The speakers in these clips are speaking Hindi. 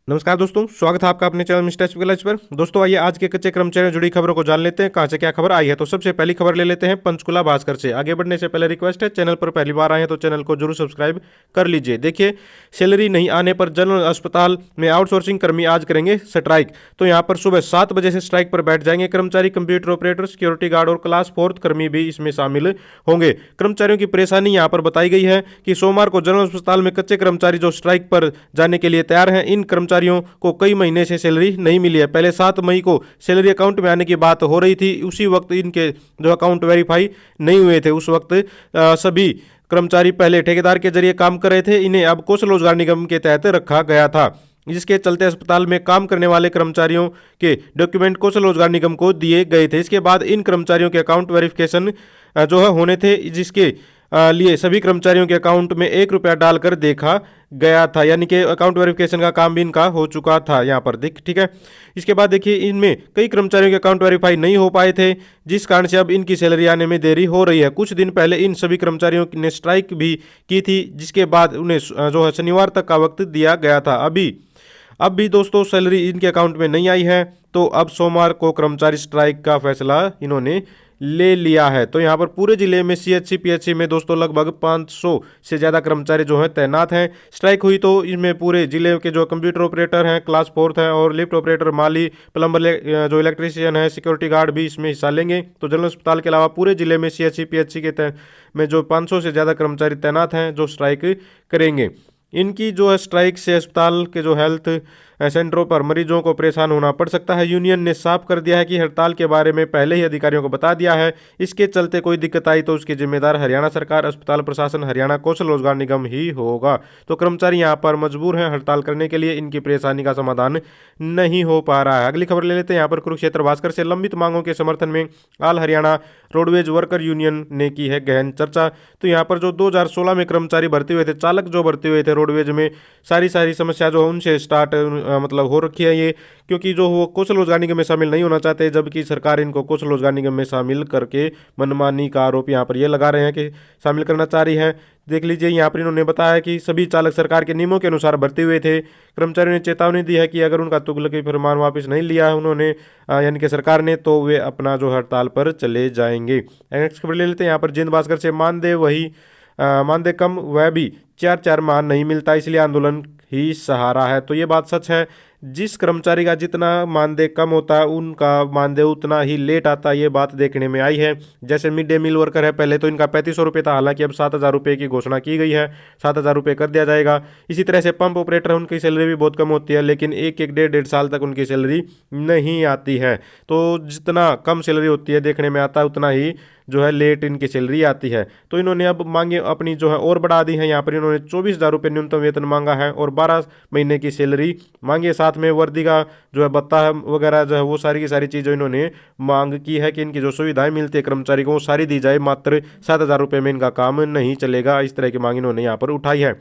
नमस्कार दोस्तों, स्वागत है आपका अपने चैनल मिस्टर एच पर। दोस्तों आइए आज के कच्चे कर्मचारियों जुड़ी खबरों को जान लेते हैं, कहां से क्या खबर आई है। तो सबसे पहली खबर ले लेते हैं पंचकुला भास्कर से। आगे बढ़ने से पहले रिक्वेस्ट है, चैनल पर पहली बार आए हैं तो चैनल को जरूर सब्सक्राइब कर लीजिए। देखिए, सैलरी नहीं आने पर जनरल अस्पताल में आउटसोर्सिंग कर्मी आज करेंगे स्ट्राइक। तो यहाँ पर सुबह 7 बजे से स्ट्राइक पर बैठ जाएंगे कर्मचारी। कंप्यूटर ऑपरेटर, सिक्योरिटी गार्ड और क्लास 4 कर्मी भी इसमें शामिल होंगे। कर्मचारियों की परेशानी यहाँ पर बताई गई है कि सोमवार को जनरल अस्पताल में कच्चे कर्मचारी जो स्ट्राइक पर जाने के लिए तैयार हैं, इन कर्मचारियों को कई महीने से सैलरी नहीं मिली है। पहले 7 मई को सैलरी अकाउंट में आने की बात हो रही थी, उसी वक्त इनके जो अकाउंट वेरीफाई नहीं हुए थे। उस वक्त सभी कर्मचारी पहले ठेकेदार के जरिए काम कर रहे थे, इन्हें अब कौशल रोजगार निगम के तहत रखा गया था, जिसके चलते अस्पताल में काम करने वाले कर्मचारियों के डॉक्यूमेंट कौशल रोजगार निगम को दिए गए थे। इसके बाद इन कर्मचारियों के अकाउंट वेरिफिकेशन जो है होने थे, जिसके लिए सभी कर्मचारियों के अकाउंट में 1 रुपया डालकर देखा गया था, यानी कि अकाउंट वेरिफिकेशन का काम भी इनका हो चुका था यहाँ पर देख। ठीक है, इसके बाद देखिए इनमें कई कर्मचारियों के अकाउंट वेरीफाई नहीं हो पाए थे, जिस कारण से अब इनकी सैलरी आने में देरी हो रही है। कुछ दिन पहले इन सभी कर्मचारियों ने स्ट्राइक भी की थी, जिसके बाद उन्हें जो है शनिवार तक का वक्त दिया गया था। अब भी दोस्तों सैलरी इनके अकाउंट में नहीं आई है, तो अब सोमवार को कर्मचारी स्ट्राइक का फैसला इन्होंने ले लिया है। तो यहाँ पर पूरे जिले में सीएचसी पीएचसी में दोस्तों लगभग 500 से ज़्यादा कर्मचारी जो हैं तैनात हैं। स्ट्राइक हुई तो इसमें पूरे जिले के जो कंप्यूटर ऑपरेटर हैं, क्लास 4 हैं, और लिफ्ट ऑपरेटर, माली, प्लम्बर, जो इलेक्ट्रीशियन है, सिक्योरिटी गार्ड भी इसमें हिस्सा लेंगे। तो जनरल अस्पताल के अलावा पूरे जिले में सीएचसी पीएचसी के में जो 500 से ज़्यादा कर्मचारी तैनात हैं जो स्ट्राइक करेंगे। इनकी जो है स्ट्राइक से अस्पताल के जो हेल्थ सेंटरों पर मरीजों को परेशान होना पड़ सकता है। यूनियन ने साफ कर दिया है कि हड़ताल के बारे में पहले ही अधिकारियों को बता दिया है। इसके चलते कोई दिक्कत आई तो उसकी जिम्मेदार हरियाणा सरकार, अस्पताल प्रशासन, हरियाणा कौशल रोजगार निगम ही होगा। तो कर्मचारी यहाँ पर मजबूर हैं हड़ताल करने के लिए, इनकी परेशानी का समाधान नहीं हो पा रहा है। अगली खबर ले लेते हैं यहाँ पर कुरुक्षेत्र भास्कर से। लंबित मांगों के समर्थन में all Haryana roadways worker union ने की है गहन चर्चा। तो यहाँ पर जो 2016 में कर्मचारी भर्ती हुए थे, चालक जो भर्ती हुए थे रोडवेज में, सारी समस्या जो है उनसे स्टार्ट मतलब हो रखी है ये, क्योंकि जो वो कौशल रोजगार निगम में शामिल नहीं होना चाहते, जबकि सरकार इनको कौशल रोजगार निगम में शामिल करके मनमानी का आरोप यहाँ पर ये लगा रहे हैं कि शामिल करना चाह रही है। देख लीजिए यहाँ पर इन्होंने बताया कि सभी चालक सरकार के नियमों के अनुसार भर्ती हुए थे। कर्मचारियों ने चेतावनी दी है कि अगर उनका तुगलकी फरमान वापस नहीं लिया है उन्होंने यानी कि सरकार ने, तो वे अपना जो हड़ताल पर चले जाएंगे। नेक्स्ट खबर ले लेते हैं यहाँ पर जिंद भास्कर से। मानदेय कम, वह भी 4 माह नहीं मिलता, इसलिए आंदोलन ही सहारा है। तो ये बात सच है, जिस कर्मचारी का जितना मानदेय कम होता है उनका मानदेय उतना ही लेट आता है, ये बात देखने में आई है। जैसे मिड डे मील वर्कर है, पहले तो इनका 3500 रुपये था, हालांकि अब 7000 रुपये की घोषणा की गई है, 7000 रुपये कर दिया जाएगा। इसी तरह से पंप ऑपरेटर है, उनकी सैलरी भी बहुत कम होती है, लेकिन एक डेढ़ साल तक उनकी सैलरी नहीं आती है। तो जितना कम सैलरी होती है देखने में आता है, उतना ही जो है लेट इनकी सैलरी आती है। तो इन्होंने अब मांगे अपनी जो है और बढ़ा दी है। यहाँ पर इन्होंने 24,000 रुपये न्यूनतम वेतन मांगा है और 12 महीने की सैलरी मांगी है। साथ में वर्दी का जो है भत्ता वगैरह जो है वो सारी की सारी चीज़ें इन्होंने मांग की है कि इनकी जो सुविधाएं मिलती है कर्मचारी को वो सारी दी जाए। मात्र 7,000 रुपये में इनका काम नहीं चलेगा, इस तरह की मांग इन्होंने यहाँ पर उठाई है।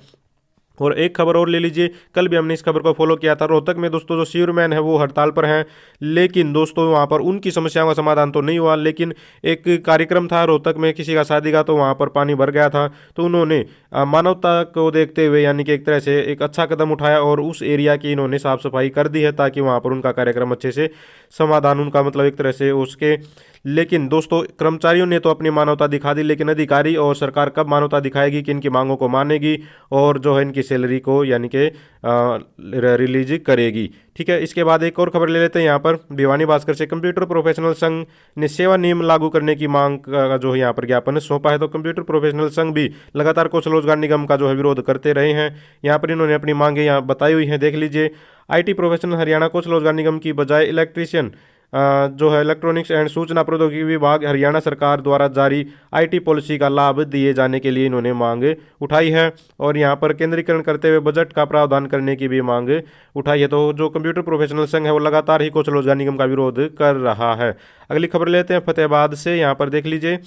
और एक खबर और ले लीजिए, कल भी हमने इस खबर को फॉलो किया था। रोहतक में दोस्तों जो सीवरमैन है वो हड़ताल पर हैं, लेकिन दोस्तों वहाँ पर उनकी समस्याओं का समाधान तो नहीं हुआ। लेकिन एक कार्यक्रम था रोहतक में किसी का शादी का, तो वहाँ पर पानी भर गया था, तो उन्होंने मानवता को देखते हुए यानी कि एक तरह से एक अच्छा कदम उठाया और उस एरिया की इन्होंने साफ सफाई कर दी है, ताकि वहाँ पर उनका कार्यक्रम अच्छे से समाधान उनका मतलब एक तरह से उसके। लेकिन दोस्तों कर्मचारियों ने तो अपनी मानवता दिखा दी, लेकिन अधिकारी और सरकार कब मानवता दिखाएगी कि इनकी मांगों को मानेगी और जो है इनकी सैलरी को यानी कि रिलीज करेगी। ठीक है, इसके बाद एक और खबर ले लेते हैं यहाँ पर भिवानी भास्कर से। कंप्यूटर प्रोफेशनल संघ ने सेवा नियम लागू करने की मांग का जो है यहाँ पर ज्ञापन सौंपा है। तो कंप्यूटर प्रोफेशनल संघ भी लगातार कौशल रोजगार निगम का जो है विरोध करते रहे हैं। यहाँ पर इन्होंने अपनी मांगे यहाँ बताई हुई हैं, देख लीजिए। आईटी प्रोफेशनल हरियाणा कौशल रोजगार निगम की बजाय इलेक्ट्रीशियन जो है इलेक्ट्रॉनिक्स एंड सूचना प्रौद्योगिकी विभाग हरियाणा सरकार द्वारा जारी आईटी पॉलिसी का लाभ दिए जाने के लिए इन्होंने मांग उठाई है, और यहाँ पर केंद्रीकरण करते हुए बजट का प्रावधान करने की भी मांग उठाई है। तो जो कंप्यूटर प्रोफेशनल संघ है वो लगातार ही कौशल रोजगार निगम का विरोध कर रहा है। अगली खबर लेते हैं फतेहाबाद से। यहाँ पर देख लीजिए,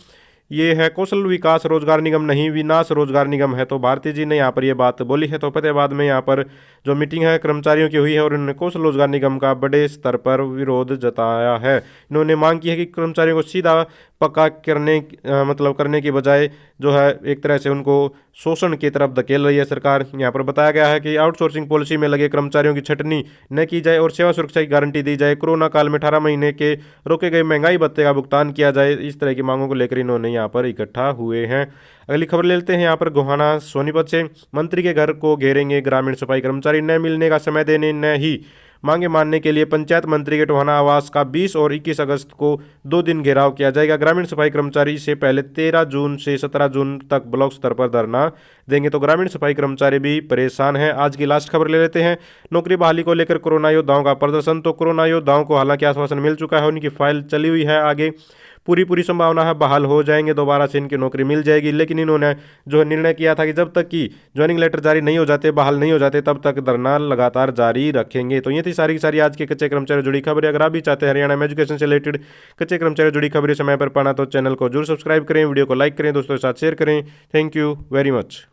ये है कौशल विकास रोजगार निगम नहीं विनाश रोजगार निगम है। तो भारती जी ने यहाँ पर ये बात बोली है। तो फतेहाबाद में यहाँ पर जो मीटिंग है कर्मचारियों की हुई है और उन्होंने कौशल रोजगार निगम का बड़े स्तर पर विरोध जताया है। इन्होंने मांग की है कि कर्मचारियों को सीधा पक्का करने की बजाय जो है एक तरह से उनको शोषण की तरफ धकेल रही है सरकार। यहाँ पर बताया गया है कि आउटसोर्सिंग पॉलिसी में लगे कर्मचारियों की छटनी न की जाए और सेवा सुरक्षा की गारंटी दी जाए। कोरोना काल में 18 महीने के रोके गए महंगाई भत्ते का भुगतान किया जाए। इस तरह की मांगों को लेकर इन्होंने यहाँ पर इकट्ठा हुए हैं। अगली खबर ले लेते हैं यहाँ पर गोहाना सोनीपत से। मंत्री के घर को घेरेंगे ग्रामीण सफाई कर्मचारी, न मिलने का समय देने न ही मांगे मानने के लिए पंचायत मंत्री के टोहाना आवास का 20 और 21 अगस्त को 2 दिन घेराव किया जाएगा। ग्रामीण सफाई कर्मचारी से पहले 13 जून से 17 जून तक ब्लॉक स्तर पर धरना देंगे। तो ग्रामीण सफाई कर्मचारी भी परेशान हैं। आज की लास्ट खबर ले लेते हैं। नौकरी बहाली को लेकर कोरोना योद्धाओं का प्रदर्शन। तो कोरोना योद्धाओं को हालांकि आश्वासन मिल चुका है, उनकी फाइल चली हुई है आगे, पूरी संभावना है बहाल हो जाएंगे, दोबारा से इनकी नौकरी मिल जाएगी। लेकिन इन्होंने जो निर्णय किया था कि जब तक कि ज्वाइनिंग लेटर जारी नहीं हो जाते, बहाल नहीं हो जाते, तब तक धरना लगातार जारी रखेंगे। तो ये थी सारी की सारी आज के कच्चे कर्मचारी जुड़ी खबरें। अगर आप भी चाहते हैं हरियाणा में एजुकेशन से रिलेटेड कच्चे कर्मचारी जुड़ी खबरें समय पर पाना तो चैनल को जरूर सब्सक्राइब करें, वीडियो को लाइक करें, दोस्तों के साथ शेयर करें। Thank you very much.